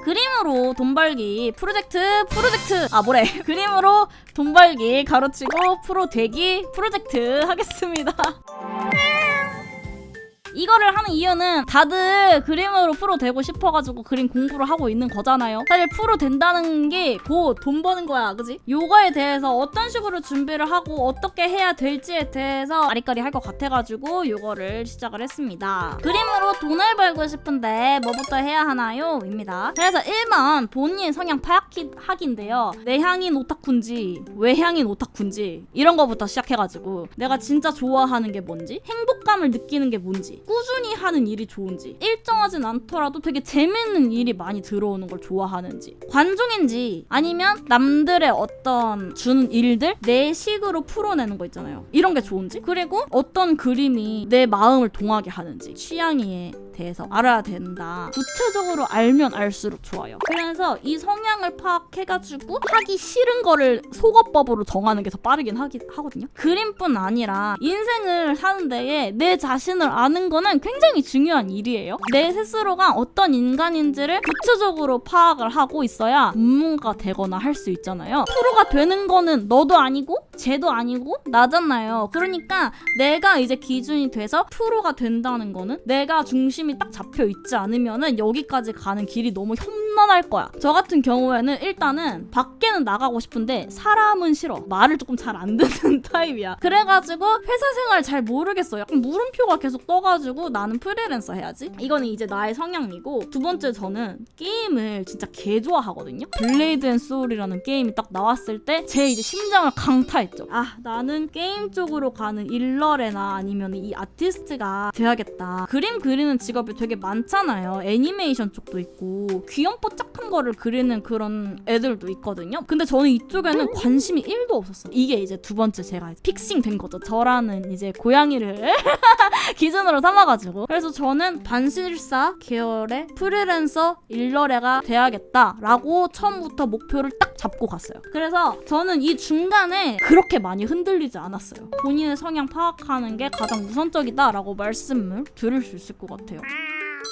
그림으로 돈 벌기 프로젝트 그림으로 돈 벌기 가로치고 프로 되기 프로젝트 하겠습니다. 이거를 하는 이유는 다들 그림으로 프로 되고 싶어가지고 그림 공부를 하고 있는 거잖아요. 사실 프로 된다는 게 곧 돈 버는 거야, 그지? 요거에 대해서 어떤 식으로 준비를 하고 어떻게 해야 될지에 대해서 아리까리 할 것 같아가지고 요거를 시작을 했습니다. 그림으로 돈을 벌고 싶은데 뭐부터 해야 하나요? 입니다. 그래서 1번 본인 성향 파악하기인데요. 내향인 오타쿠인지 외향인 오타쿠인지 이런 거부터 시작해가지고 내가 진짜 좋아하는 게 뭔지, 행복감을 느끼는 게 뭔지, 꾸준히 하는 일이 좋은지, 일정하진 않더라도 되게 재밌는 일이 많이 들어오는 걸 좋아하는지, 관종인지, 아니면 남들의 어떤 주는 일들 내 식으로 풀어내는 거 있잖아요. 이런 게 좋은지, 그리고 어떤 그림이 내 마음을 동하게 하는지, 취향에 대해서 알아야 된다. 구체적으로 알면 알수록 좋아요. 그래서 이 성향을 파악해가지고 하기 싫은 거를 속어법으로 정하는 게 더 빠르긴 하거든요. 그림뿐 아니라 인생을 사는 데에 내 자신을 아는 거는 굉장히 중요한 일이에요. 내 스스로가 어떤 인간인지를 구체적으로 파악을 하고 있어야 전문가가 되거나 할 수 있잖아요. 프로가 되는 거는 너도 아니고 쟤도 아니고 나잖아요. 그러니까 내가 이제 기준이 돼서 프로가 된다는 거는 내가 중심이 딱 잡혀 있지 않으면은 여기까지 가는 길이 너무 험난할 거야. 저 같은 경우에는 일단은 밖에는 나가고 싶은데 사람은 싫어. 말을 조금 잘 안 듣는 타입이야. 그래가지고 회사 생활 잘 모르겠어. 약간 물음표가 계속 떠가지고 나는 프리랜서 해야지. 이거는 이제 나의 성향이고, 두 번째 저는 게임을 진짜 개 좋아하거든요. 블레이드 앤 소울이라는 게임이 딱 나왔을 때 제 이제 심장을 강타했죠. 아, 나는 게임 쪽으로 가는 일러레나 아니면 이 아티스트가 돼야겠다. 그림 그리는 직업이 되게 많잖아요. 애니메이션 쪽도 있고 귀염뽀짝한 거를 그리는 그런 애들도 있거든요. 근데 저는 이쪽에는 관심이 1도 없었어요. 이게 이제 두 번째 제가 픽싱 된 거죠. 저라는 이제 고양이를 기준으로 삼아가지고. 그래서 저는 반실사 계열의 프리랜서 일러레가 돼야겠다라고 처음부터 목표를 딱 잡고 갔어요. 그래서 저는 이 중간에 그렇게 많이 흔들리지 않았어요. 본인의 성향 파악하는 게 가장 우선적이다라고 말씀을 드릴 수 있을 것 같아요.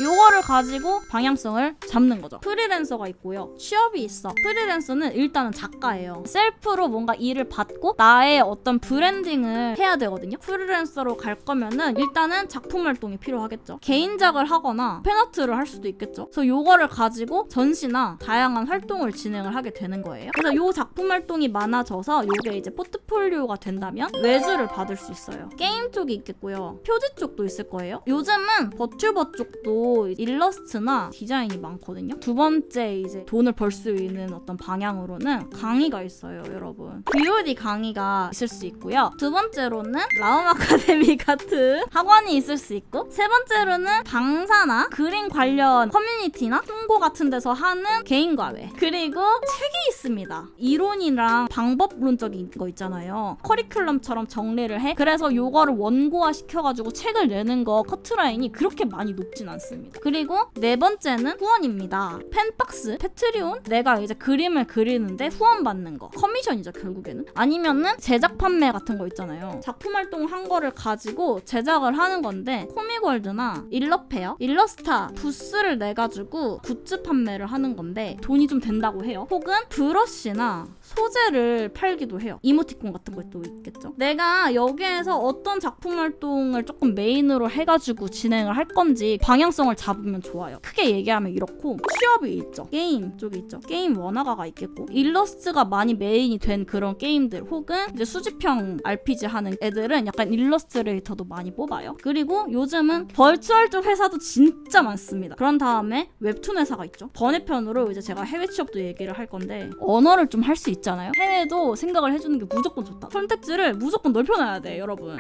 요거를 가지고 방향성을 잡는 거죠. 프리랜서가 있고요. 취업이 있어. 프리랜서는 일단은 작가예요. 셀프로 뭔가 일을 받고 나의 어떤 브랜딩을 해야 되거든요. 프리랜서로 갈 거면은 일단은 작품 활동이 필요하겠죠. 개인작을 하거나 팬아트를 할 수도 있겠죠. 그래서 요거를 가지고 전시나 다양한 활동을 진행을 하게 되는 거예요. 그래서 요 작품 활동이 많아져서 요게 이제 포트폴리오가 된다면 외주를 받을 수 있어요. 게임 쪽이 있겠고요. 표지 쪽도 있을 거예요. 요즘은 버튜버 쪽도 일러스트나 디자인이 많거든요. 두 번째 이제 돈을 벌 수 있는 어떤 방향으로는 강의가 있어요, 여러분. VOD 강의가 있을 수 있고요. 두 번째로는 라움 아카데미 같은 학원이 있을 수 있고, 세 번째로는 방사나 그림 관련 커뮤니티나 홍보 같은 데서 하는 개인 과외, 그리고 책이 있습니다. 이론이랑 방법론적인 거 있잖아요. 커리큘럼처럼 정리를 해. 그래서 요거를 원고화 시켜가지고 책을 내는 거 커트라인이 그렇게 많이 높진 않습니다. 그리고 네 번째는 후원입니다. 팬박스, 패트리온, 내가 이제 그림을 그리는데 후원 받는 거, 커미션이죠 결국에는. 아니면은 제작 판매 같은 거 있잖아요. 작품 활동 한 거를 가지고 제작을 하는 건데, 코미월드나 일러페어, 일러스타 부스를 내가지고 굿즈 판매를 하는 건데 돈이 좀 된다고 해요. 혹은 브러쉬나 소재를 팔기도 해요. 이모티콘 같은 것도 있겠죠. 내가 여기에서 어떤 작품 활동을 조금 메인으로 해가지고 진행을 할 건지 방향성을 잡으면 좋아요. 크게 얘기하면 이렇고, 취업이 있죠. 게임 쪽이 있죠. 게임 원화가가 있겠고, 일러스트가 많이 메인이 된 그런 게임들, 혹은 이제 수집형 RPG 하는 애들은 약간 일러스트레이터도 많이 뽑아요. 그리고 요즘은 버추얼 쪽 회사도 진짜 많습니다. 그런 다음에 웹툰 회사가 있죠. 번외편으로 이제 제가 해외 취업도 얘기를 할 건데, 언어를 좀 할 수 있잖아요. 해외도 생각을 해주는 게 무조건 좋다. 선택지를 무조건 넓혀놔야 돼, 여러분.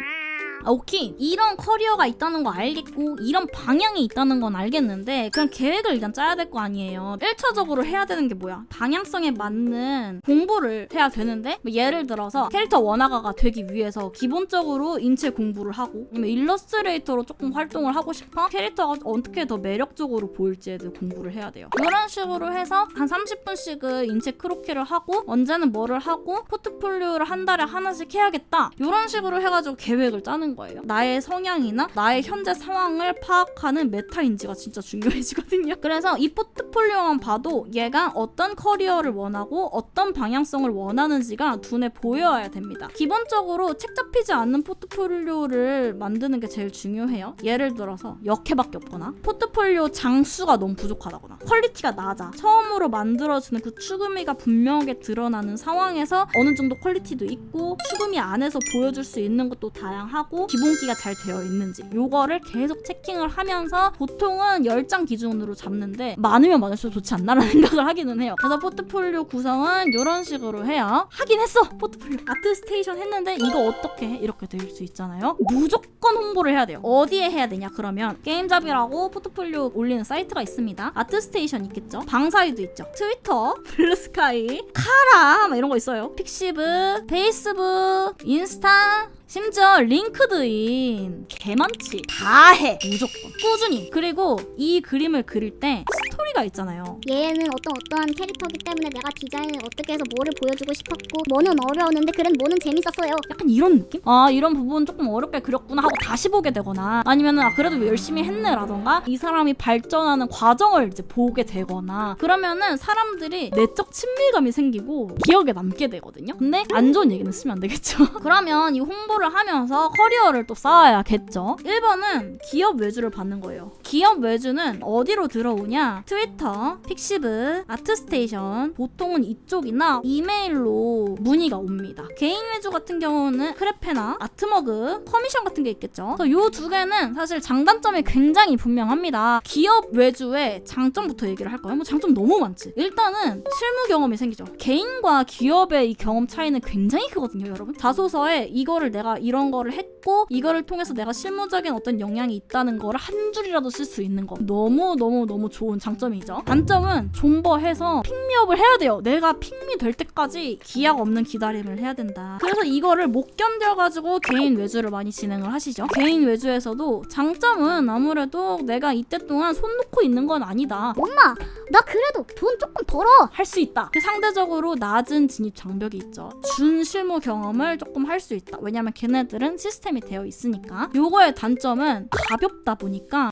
오케이, 이런 커리어가 있다는 거 알겠고 이런 방향이 있다는 건 알겠는데, 그냥 계획을 일단 짜야 될 거 아니에요. 1차적으로 해야 되는 게 뭐야? 방향성에 맞는 공부를 해야 되는데, 뭐 예를 들어서 캐릭터 원화가가 되기 위해서 기본적으로 인체 공부를 하고, 아니면 일러스트레이터로 조금 활동을 하고 싶어? 캐릭터가 어떻게 더 매력적으로 보일지에 대해 공부를 해야 돼요. 이런 식으로 해서 한 30분씩은 인체 크로키를 하고, 언제는 뭐를 하고, 포트폴리오를 한 달에 하나씩 해야겠다, 이런 식으로 해가지고 계획을 짜는 하는 거예요. 나의 성향이나 나의 현재 상황을 파악하는 메타인지가 진짜 중요해지거든요. 그래서 이 포트폴리오만 봐도 얘가 어떤 커리어를 원하고 어떤 방향성을 원하는지가 눈에 보여야 됩니다. 기본적으로 책 잡히지 않는 포트폴리오를 만드는 게 제일 중요해요. 예를 들어서 역해밖에 없거나 포트폴리오 장수가 너무 부족하다거나 퀄리티가 낮아. 처음으로 만들어지는 그 추구미가 분명하게 드러나는 상황에서 어느 정도 퀄리티도 있고 추구미 안에서 보여줄 수 있는 것도 다양하고 기본기가 잘 되어 있는지 요거를 계속 체킹을 하면서 보통은 10장 기준으로 잡는데 많으면 많을수록 좋지 않나라는 생각을 하기는 해요. 그래서 포트폴리오 구성은 이런 식으로 해요. 하긴 했어! 포트폴리오 아트스테이션 했는데 이거 어떻게 해? 이렇게 될 수 있잖아요. 무조건 홍보를 해야 돼요. 어디에 해야 되냐 그러면 게임잡이라고 포트폴리오 올리는 사이트가 있습니다. 아트스테이션 있겠죠? 방사이도 있죠. 트위터, 블루스카이, 카라 막 이런 거 있어요. 픽시브, 페이스북, 인스타 심지어 링크드인 개 많지. 다 해. 무조건 꾸준히. 그리고 이 그림을 그릴 때 스토리가 있잖아요. 얘는 어떠한 캐릭터이기 때문에 내가 디자인을 어떻게 해서 뭐를 보여주고 싶었고 뭐는 어려웠는데 그런 뭐는 재밌었어요. 약간 이런 느낌? 아 이런 부분 조금 어렵게 그렸구나 하고 다시 보게 되거나 아니면은 아 그래도 열심히 했네 라던가 이 사람이 발전하는 과정을 이제 보게 되거나 그러면은 사람들이 내적 친밀감이 생기고 기억에 남게 되거든요. 근데 안 좋은 얘기는 쓰면 안 되겠죠. 그러면 이 홍보를 하면서 커리어를 또 쌓아야겠죠. 1번은 기업 외주를 받는 거예요. 기업 외주는 어디로 들어오냐? 트위터, 픽시브, 아트스테이션 보통은 이쪽이나 이메일로 문의가 옵니다. 개인 외주 같은 경우는 크레페나 아트머그, 커미션 같은 게 있겠죠. 그래서 요 두 개는 사실 장단점이 굉장히 분명합니다. 기업 외주의 장점부터 얘기를 할까요? 뭐 장점 너무 많지. 일단은 실무 경험이 생기죠. 개인과 기업의 이 경험 차이는 굉장히 크거든요, 여러분. 자소서에 이거를 내가 이런 거를 했고 이거를 통해서 내가 실무적인 어떤 영향이 있다는 거를 한 줄이라도 쓸 수 있는 거 너무 좋은 장점이죠. 단점은 존버해서 픽미업을 해야 돼요. 내가 픽미 될 때까지 기약 없는 기다림을 해야 된다. 그래서 이거를 못 견뎌가지고 개인 외주를 많이 진행을 하시죠. 개인 외주에서도 장점은 아무래도 내가 이때 동안 손 놓고 있는 건 아니다. 엄마 나 그래도 돈 조금 벌어. 할 수 있다. 그 상대적으로 낮은 진입 장벽이 있죠. 준 실무 경험을 조금 할 수 있다. 왜냐면 걔네들은 시스템이 되어 있으니까. 요거의 단점은 가볍다 보니까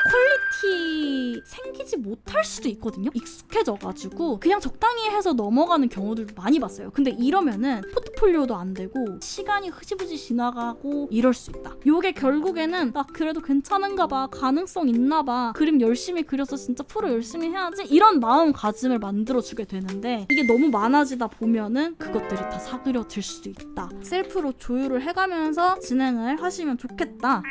퀄리티 생기지 못할 수도 있거든요. 익숙해져가지고 그냥 적당히 해서 넘어가는 경우들도 많이 봤어요. 근데 이러면은 포트폴리오도 안 되고 시간이 흐지부지 지나가고 이럴 수 있다. 요게 결국에는 나 그래도 괜찮은가 봐. 가능성 있나 봐. 그림 열심히 그려서 진짜 프로 열심히 해야지. 이런 마음가짐을 만들어주게 되는데 이게 너무 많아지다 보면은 그것들이 다 사그려질 수도 있다. 셀프로 조율을 해가면서 진행을 하시면 좋겠다.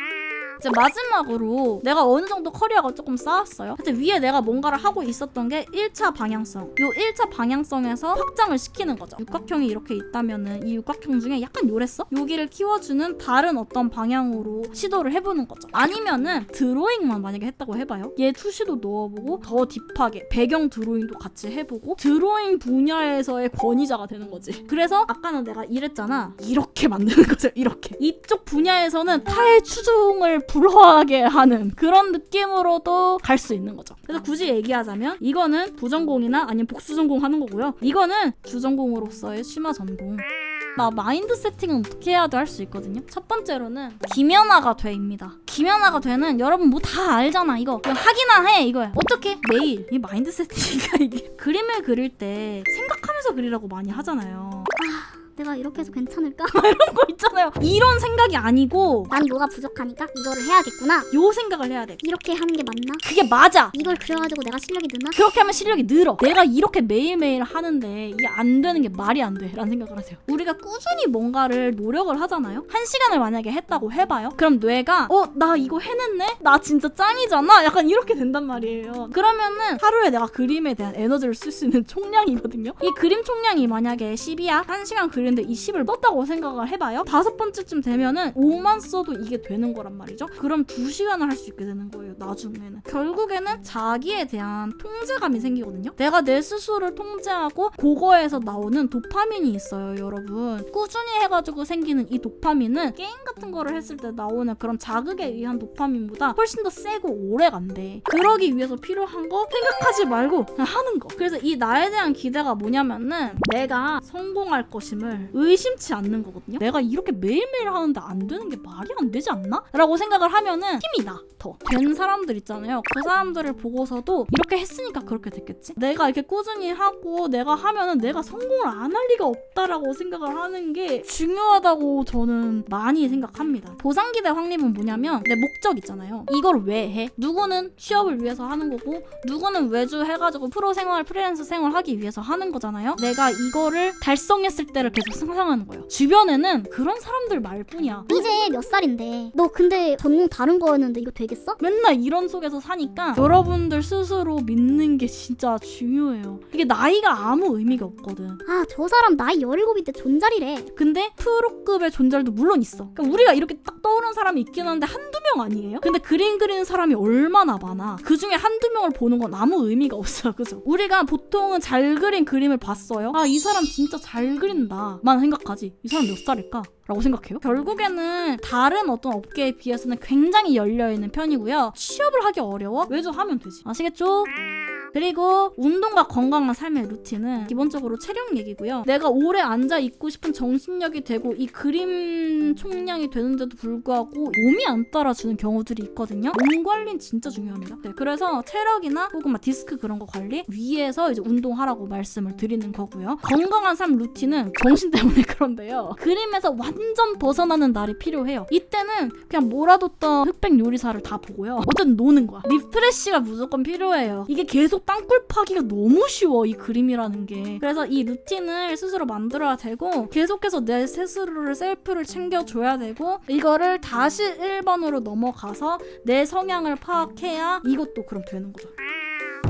이제 마지막으로 내가 어느 정도 커리어가 조금 쌓았어요. 하여튼 위에 내가 뭔가를 하고 있었던 게 1차 방향성. 요 1차 방향성에서 확장을 시키는 거죠. 육각형이 이렇게 있다면은 이 육각형 중에 약간 요랬어? 여기를 키워주는 다른 어떤 방향으로 시도를 해보는 거죠. 아니면은 드로잉만 만약에 했다고 해봐요. 얘 투시도 넣어보고 더 딥하게 배경 드로잉도 같이 해보고 드로잉 분야에서의 권위자가 되는 거지. 그래서 아까는 내가 이랬잖아. 이렇게 만드는 거죠. 이렇게. 이쪽 분야에서는 타의 추종을 불허하게 하는 그런 느낌으로도 갈 수 있는 거죠. 그래서 굳이 얘기하자면 이거는 부전공이나 아니면 복수전공 하는 거고요. 이거는 주전공으로서의 심화 전공. 나 마인드 세팅은 어떻게 해야도 할 수 있거든요. 첫 번째로는 김연아가 돼입니다. 김연아가 되는 여러분 뭐 다 알잖아. 이거 하기나 해 이거야. 어떻게? 매일 이 마인드 세팅이가 이게 그림을 그릴 때 생각하면서 그리라고 많이 하잖아요. 내가 이렇게 해서 괜찮을까? 이런 거 있잖아요. 이런 생각이 아니고 난 뭐가 부족하니까 이거를 해야겠구나. 요 생각을 해야 돼. 이렇게 하는 게 맞나? 그게 맞아. 이걸 그려가지고 내가 실력이 느나? 그렇게 하면 실력이 늘어. 내가 이렇게 매일매일 하는데 이게 안 되는 게 말이 안 돼 라는 생각을 하세요. 우리가 꾸준히 뭔가를 노력을 하잖아요. 1시간을 만약에 했다고 해봐요. 그럼 뇌가 나 이거 해냈네? 나 진짜 짱이잖아? 약간 이렇게 된단 말이에요. 그러면은 하루에 내가 그림에 대한 에너지를 쓸 수 있는 총량이거든요. 이 그림 총량이 만약에 10이야? 1시간 그리는데 이 10을 썼다고 생각을 해봐요. 5번째쯤 되면은 5만 써도 이게 되는 거란 말이죠. 그럼 2시간을 할 수 있게 되는 거예요. 나중에는. 결국에는 자기에 대한 통제감이 생기거든요. 내가 내 스스로를 통제하고 그거에서 나오는 도파민이 있어요, 여러분. 꾸준히 해가지고 생기는 이 도파민은 게임 같은 거를 했을 때 나오는 그런 자극에 의한 도파민보다 훨씬 더 세고 오래 간대. 그러기 위해서 필요한 거 생각하지 말고 그냥 하는 거. 그래서 이 나에 대한 기대가 뭐냐면은 내가 성공할 것임을 정말 의심치 않는 거거든요. 내가 이렇게 매일매일 하는데 안 되는 게 말이 안 되지 않나? 라고 생각을 하면은 힘이 나. 더 된 사람들 있잖아요. 그 사람들을 보고서도 이렇게 했으니까 그렇게 됐겠지? 내가 이렇게 꾸준히 하고 내가 하면은 내가 성공을 안 할 리가 없다라고 생각을 하는 게 중요하다고 저는 많이 생각합니다. 보상기대 확립은 뭐냐면 내 목적 있잖아요. 이걸 왜 해? 누구는 취업을 위해서 하는 거고 누구는 외주 해가지고 프로 생활, 프리랜서 생활 하기 위해서 하는 거잖아요. 내가 이거를 달성했을 때를 계속 상상하는 거예요. 주변에는 그런 사람들 말뿐이야. 이제 몇 살인데 너 근데 전공 다른 거였는데 이거 되겠어? 맨날 이런 속에서 사니까 여러분들 스스로 믿는 게 진짜 중요해요. 이게 나이가 아무 의미가 없거든. 아, 저 사람 나이 17인데 존잘이래. 근데 프로급의 존잘도 물론 있어. 그러니까 우리가 이렇게 딱 떠오르는 사람이 있긴 한데 한두 명 아니에요? 근데 그림 그리는 사람이 얼마나 많아. 그 중에 한두 명을 보는 건 아무 의미가 없어요. 그죠? 우리가 보통은 잘 그린 그림을 봤어요. 아, 이 사람 진짜 잘 그린다 만 생각하지. 이 사람 몇 살일까? 라고 생각해요. 결국에는 다른 어떤 업계에 비해서는 굉장히 열려있는 편이고요. 취업을 하기 어려워? 외주하면 되지. 아시겠죠? 그리고 운동과 건강한 삶의 루틴은 기본적으로 체력 얘기고요. 내가 오래 앉아 있고 싶은 정신력이 되고 이 그림 총량이 되는데도 불구하고 몸이 안 따라주는 경우들이 있거든요. 몸 관리는 진짜 중요합니다. 네, 그래서 체력이나 혹은 막 디스크 그런 거 관리 위해서 이제 운동하라고 말씀을 드리는 거고요. 건강한 삶 루틴은 정신 때문에 그런데요. 그림에서 완전 벗어나는 날이 필요해요. 이때는 그냥 몰아뒀던 흑백 요리사를 다 보고요. 어쨌든 노는 거야. 리프레시가 무조건 필요해요. 이게 계속 땅굴 파기가 너무 쉬워, 이 그림이라는 게. 그래서 이 루틴을 스스로 만들어야 되고 계속해서 내 스스로를 셀프를 챙겨줘야 되고 이거를 다시 1번으로 넘어가서 내 성향을 파악해야 이것도 그럼 되는 거죠.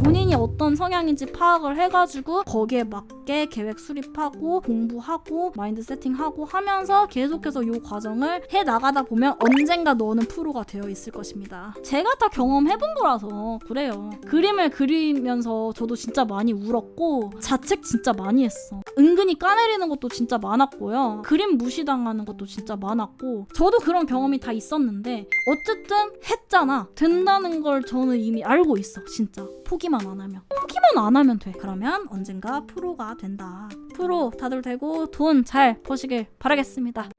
본인이 어떤 성향인지 파악을 해가지고 거기에 맞게 계획 수립하고 공부하고 마인드 세팅하고 하면서 계속해서 이 과정을 해나가다 보면 언젠가 너는 프로가 되어 있을 것입니다. 제가 다 경험해본 거라서 그래요. 그림을 그리면서 저도 진짜 많이 울었고 자책 진짜 많이 했어. 은근히 까내리는 것도 진짜 많았고요. 그림 무시당하는 것도 진짜 많았고 저도 그런 경험이 다 있었는데 어쨌든 했잖아. 된다는 걸 저는 이미 알고 있어. 진짜. 포기만 안 하면 돼. 그러면 언젠가 프로가 된다. 프로 다들 되고 돈 잘 버시길 바라겠습니다.